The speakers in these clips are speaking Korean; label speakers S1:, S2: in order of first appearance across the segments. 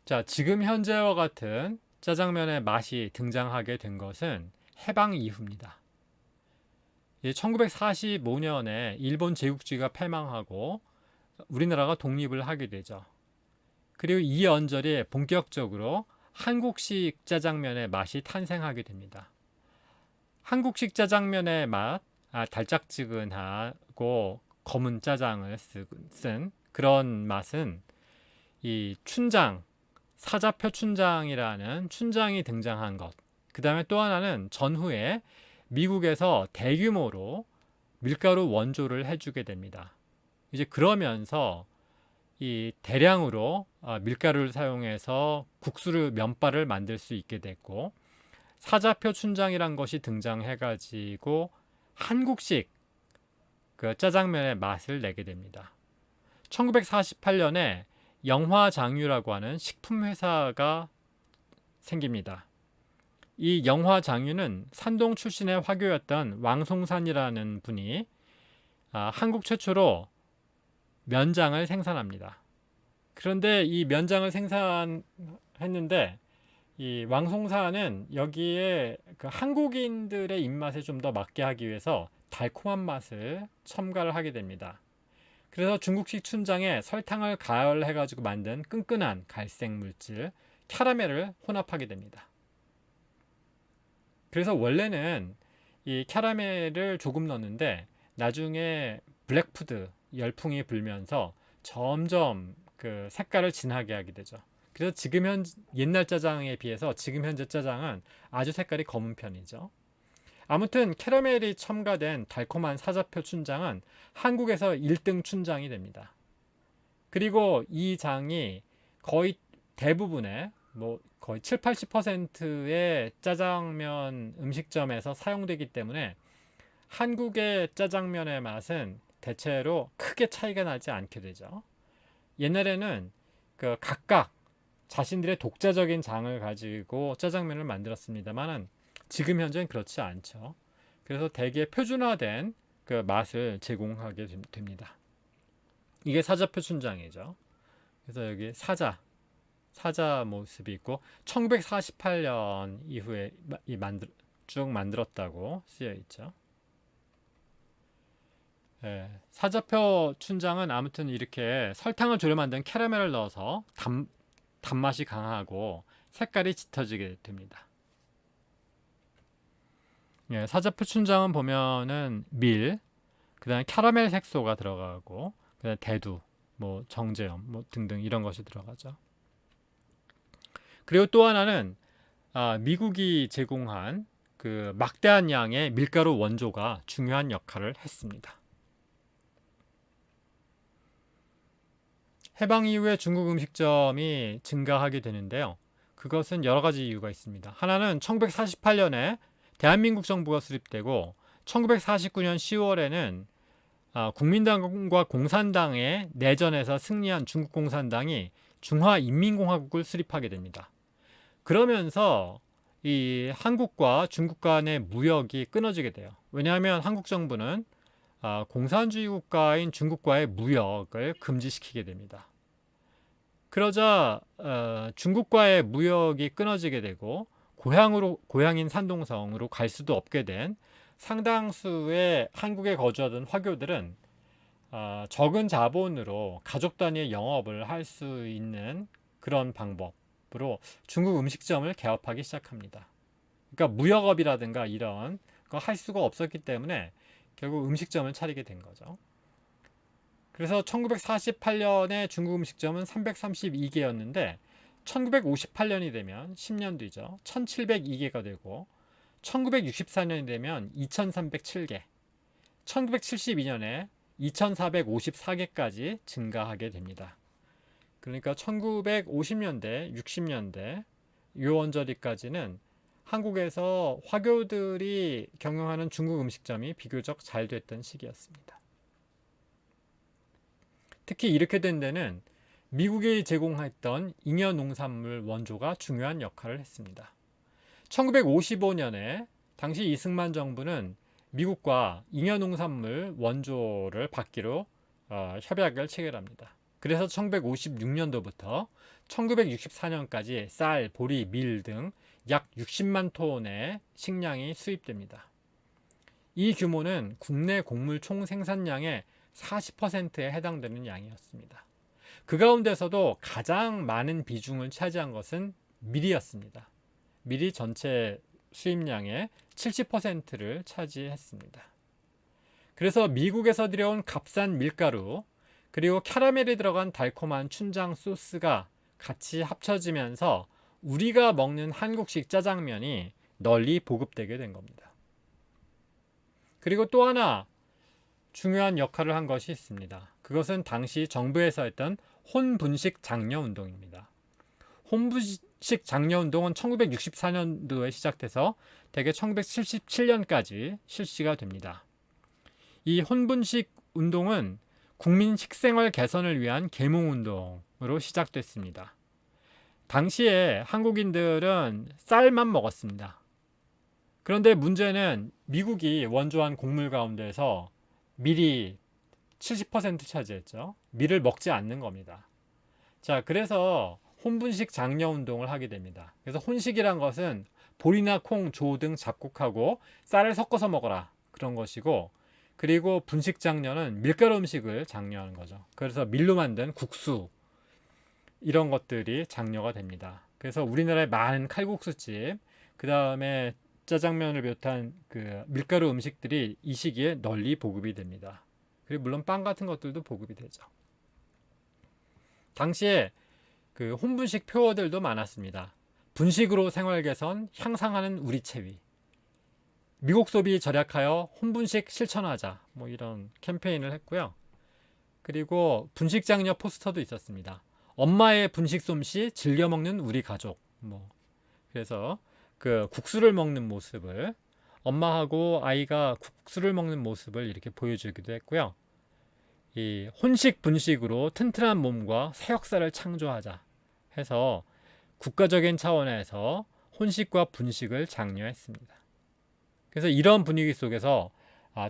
S1: 자, 지금 현재와 같은 짜장면의 맛이 등장하게 된 것은 해방 이후입니다. 1945년에 일본 제국주의가 패망하고 우리나라가 독립을 하게 되죠. 그리고 이 연절에 본격적으로 한국식 짜장면의 맛이 탄생하게 됩니다. 한국식 짜장면의 맛, 달짝지근하고 검은 짜장을 쓴 그런 맛은 이 춘장, 사자표 춘장이라는 춘장이 등장한 것. 그 다음에 또 하나는 전후에 미국에서 대규모로 밀가루 원조를 해주게 됩니다. 이제 그러면서 이 대량으로 밀가루를 사용해서 국수를 면발을 만들 수 있게 됐고, 사자표 춘장이란 것이 등장해가지고 한국식 그 짜장면의 맛을 내게 됩니다. 1948년에 영화장유라고 하는 식품 회사가 생깁니다. 이 영화장유는 산동 출신의 화교였던 왕송산이라는 분이 한국 최초로 면장을 생산합니다. 그런데 이 면장을 생산했는데 이 왕송산은 여기에 그 한국인들의 입맛에 좀 더 맞게 하기 위해서 달콤한 맛을 첨가를 하게 됩니다. 그래서 중국식 춘장에 설탕을 가열해가지고 만든 끈끈한 갈색 물질 캐러멜을 혼합하게 됩니다. 그래서 원래는 이 캐러멜을 조금 넣었는데 나중에 블랙푸드 열풍이 불면서 점점 그 색깔을 진하게 하게 되죠. 그래서 옛날 짜장에 비해서 지금 현재 짜장은 아주 색깔이 검은 편이죠. 아무튼 캐러멜이 첨가된 달콤한 사자표 춘장은 한국에서 1등 춘장이 됩니다. 그리고 이 장이 거의 대부분의 거의 7, 80%의 짜장면 음식점에서 사용되기 때문에 한국의 짜장면의 맛은 대체로 크게 차이가 나지 않게 되죠. 옛날에는 그 각각 자신들의 독자적인 장을 가지고 짜장면을 만들었습니다만 지금 현재는 그렇지 않죠. 그래서 대개 표준화된 그 맛을 제공하게 됩니다. 이게 사자표 춘장이죠. 그래서 여기 사자 모습이 있고 1948년 이후에 쭉 만들었다고 쓰여 있죠. 사자표 춘장은 아무튼 이렇게 설탕을 조려 만든 캐러멜을 넣어서 단맛이 강하고 색깔이 짙어지게 됩니다. 사자표 춘장은 보면은 그다음에 캐러멜 색소가 들어가고 그다음에 대두, 정제염, 등등 이런 것이 들어가죠. 그리고 또 하나는 미국이 제공한 그 막대한 양의 밀가루 원조가 중요한 역할을 했습니다. 해방 이후에 중국 음식점이 증가하게 되는데요. 그것은 여러 가지 이유가 있습니다. 하나는 1948년에 대한민국 정부가 수립되고 1949년 10월에는 국민당과 공산당의 내전에서 승리한 중국 공산당이 중화인민공화국을 수립하게 됩니다. 그러면서 이 한국과 중국 간의 무역이 끊어지게 돼요. 왜냐하면 한국 정부는 공산주의 국가인 중국과의 무역을 금지시키게 됩니다. 그러자 중국과의 무역이 끊어지게 되고 고향인 산동성으로 갈 수도 없게 된 상당수의 한국에 거주하던 화교들은 적은 자본으로 가족 단위의 영업을 할 수 있는 그런 방법으로 중국 음식점을 개업하기 시작합니다. 그러니까 무역업이라든가 이런 거 할 수가 없었기 때문에 결국 음식점을 차리게 된 거죠. 그래서 1948년에 중국 음식점은 332개였는데 1958년이 되면 10년 뒤죠. 1702개가 되고 1964년이 되면 2307개, 1972년에 2454개까지 증가하게 됩니다. 그러니까 1950년대, 60년대 요원저리까지는 한국에서 화교들이 경영하는 중국 음식점이 비교적 잘 됐던 시기였습니다. 특히 이렇게 된 데는 미국이 제공했던 잉여농산물 원조가 중요한 역할을 했습니다. 1955년에 당시 이승만 정부는 미국과 잉여농산물 원조를 받기로 협약을 체결합니다. 그래서 1956년도부터 1964년까지 쌀, 보리, 밀 등 약 60만 톤의 식량이 수입됩니다. 이 규모는 국내 곡물 총 생산량의 40%에 해당되는 양이었습니다. 그 가운데서도 가장 많은 비중을 차지한 것은 밀이었습니다. 밀이 전체 수입량의 70%를 차지했습니다. 그래서 미국에서 들여온 값싼 밀가루, 그리고 캐러멜이 들어간 달콤한 춘장 소스가 같이 합쳐지면서 우리가 먹는 한국식 짜장면이 널리 보급되게 된 겁니다. 그리고 또 하나 중요한 역할을 한 것이 있습니다. 그것은 당시 정부에서 했던 혼분식 장려운동입니다. 혼분식 장려운동은 1964년도에 시작돼서 대개 1977년까지 실시가 됩니다. 이 혼분식 운동은 국민 식생활 개선을 위한 계몽운동으로 시작됐습니다. 당시에 한국인들은 쌀만 먹었습니다. 그런데 문제는 미국이 원조한 곡물 가운데서 밀이 70% 차지했죠. 밀을 먹지 않는 겁니다. 자, 그래서 혼분식 장려 운동을 하게 됩니다. 그래서 혼식이란 것은 보리나 콩, 조 등 잡곡하고 쌀을 섞어서 먹어라 그런 것이고, 그리고 분식 장려는 밀가루 음식을 장려하는 거죠. 그래서 밀로 만든 국수 이런 것들이 장려가 됩니다. 그래서 우리나라의 많은 칼국수집, 그 다음에 짜장면을 비롯한 그 밀가루 음식들이 이 시기에 널리 보급이 됩니다. 그리고 물론 빵 같은 것들도 보급이 되죠. 당시에 그 혼분식 표어들도 많았습니다. 분식으로 생활 개선, 향상하는 우리 체위. 미국 소비 절약하여 혼분식 실천하자. 뭐 이런 캠페인을 했고요. 그리고 분식 장려 포스터도 있었습니다. 엄마의 분식 솜씨 즐겨 먹는 우리 가족. 뭐 그래서 그 국수를 먹는 모습을, 엄마하고 아이가 국수를 먹는 모습을 이렇게 보여주기도 했고요. 이 혼식 분식으로 튼튼한 몸과 새 역사를 창조하자 해서 국가적인 차원에서 혼식과 분식을 장려했습니다. 그래서 이런 분위기 속에서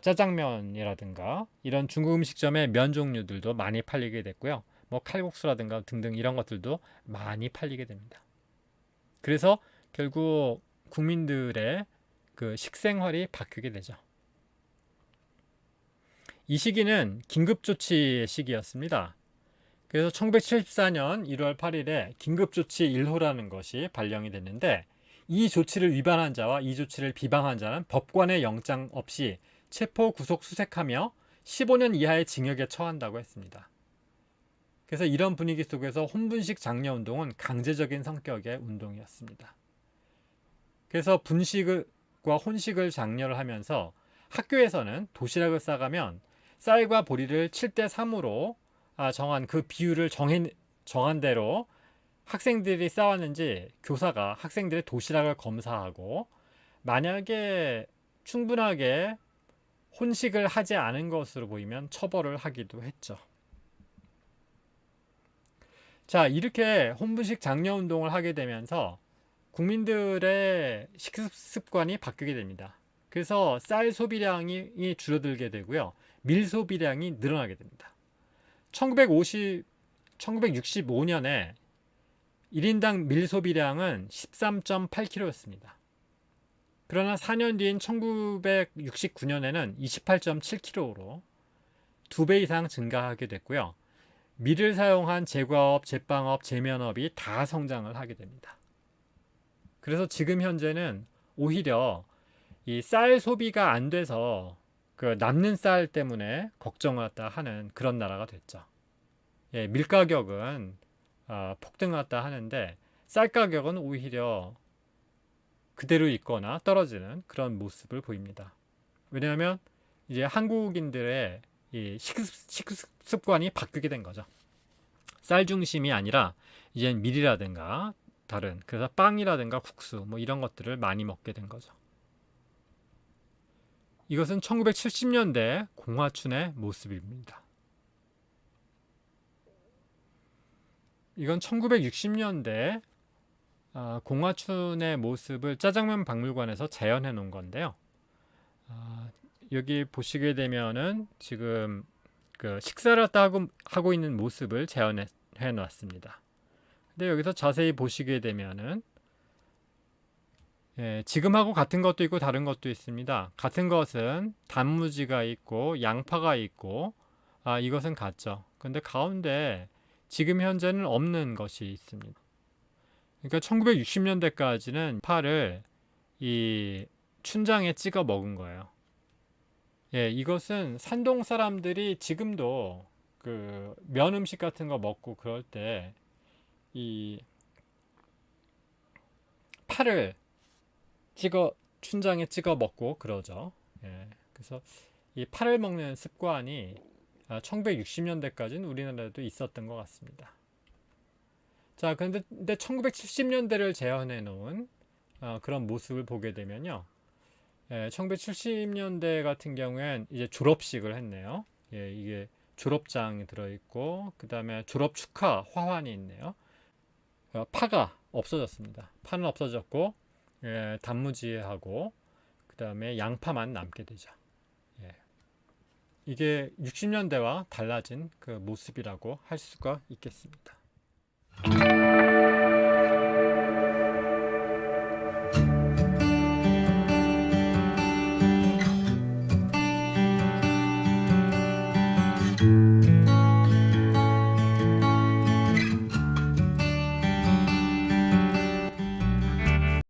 S1: 짜장면이라든가 이런 중국 음식점의 면 종류들도 많이 팔리게 됐고요. 뭐 칼국수라든가 등등 이런 것들도 많이 팔리게 됩니다. 그래서 결국 국민들의 그 식생활이 바뀌게 되죠. 이 시기는 긴급조치의 시기였습니다. 그래서 1974년 1월 8일에 긴급조치 1호라는 것이 발령이 됐는데, 이 조치를 위반한 자와 이 조치를 비방한 자는 법관의 영장 없이 체포 구속 수색하며 15년 이하의 징역에 처한다고 했습니다. 그래서 이런 분위기 속에서 혼분식 장려운동은 강제적인 성격의 운동이었습니다. 그래서 분식과 혼식을 장려를 하면서 학교에서는 도시락을 싸가면 쌀과 보리를 7대3으로 정한 그 비율을 정한 대로 학생들이 싸왔는지 교사가 학생들의 도시락을 검사하고, 만약에 충분하게 혼식을 하지 않은 것으로 보이면 처벌을 하기도 했죠. 자, 이렇게 혼분식 장려운동을 하게 되면서 국민들의 식습관이 바뀌게 됩니다. 그래서 쌀 소비량이 줄어들게 되고요. 밀 소비량이 늘어나게 됩니다. 1965년에 1인당 밀 소비량은 13.8kg였습니다. 그러나 4년 뒤인 1969년에는 28.7kg로 2배 이상 증가하게 됐고요. 밀을 사용한 제과업, 제빵업, 제면업이 다 성장을 하게 됩니다. 그래서 지금 현재는 오히려 이 쌀 소비가 안 돼서 그 남는 쌀 때문에 걱정하다 하는 그런 나라가 됐죠. 예, 밀 가격은 폭등했다 하는데 쌀 가격은 오히려 그대로 있거나 떨어지는 그런 모습을 보입니다. 왜냐하면 이제 한국인들의 이 식습관이 바뀌게 된 거죠. 쌀 중심이 아니라 이젠 밀이라든가 다른, 그래서 빵이라든가 국수 뭐 이런 것들을 많이 먹게 된 거죠. 이것은 1970년대 공화춘의 모습입니다. 이건 1960년대 공화춘의 모습을 짜장면 박물관에서 재현해 놓은 건데요. 여기 보시게 되면은 지금 그 식사를 하고 있는 모습을 재현해 놨습니다. 근데 여기서 자세히 보시게 되면은 지금하고 같은 것도 있고 다른 것도 있습니다. 같은 것은 단무지가 있고 양파가 있고 이것은 같죠. 근데 가운데 지금 현재는 없는 것이 있습니다. 그러니까 1960년대까지는 파를 이 춘장에 찍어 먹은 거예요. 이것은 산동 사람들이 지금도 그 면 음식 같은 거 먹고 그럴 때 이 파를 춘장에 찍어 먹고 그러죠. 그래서 이 파를 먹는 습관이 1960년대까지는 우리나라에도 있었던 것 같습니다. 자, 근데 1970년대를 재현해 놓은 그런 모습을 보게 되면요. 1970년대 같은 경우엔 이제 졸업식을 했네요. 이게 졸업장이 들어있고, 그 다음에 졸업 축하 화환이 있네요. 파가 없어졌습니다. 파는 없어졌고, 단무지하고, 그 다음에 양파만 남게 되죠. 이게 60년대와 달라진 그 모습이라고 할 수가 있겠습니다.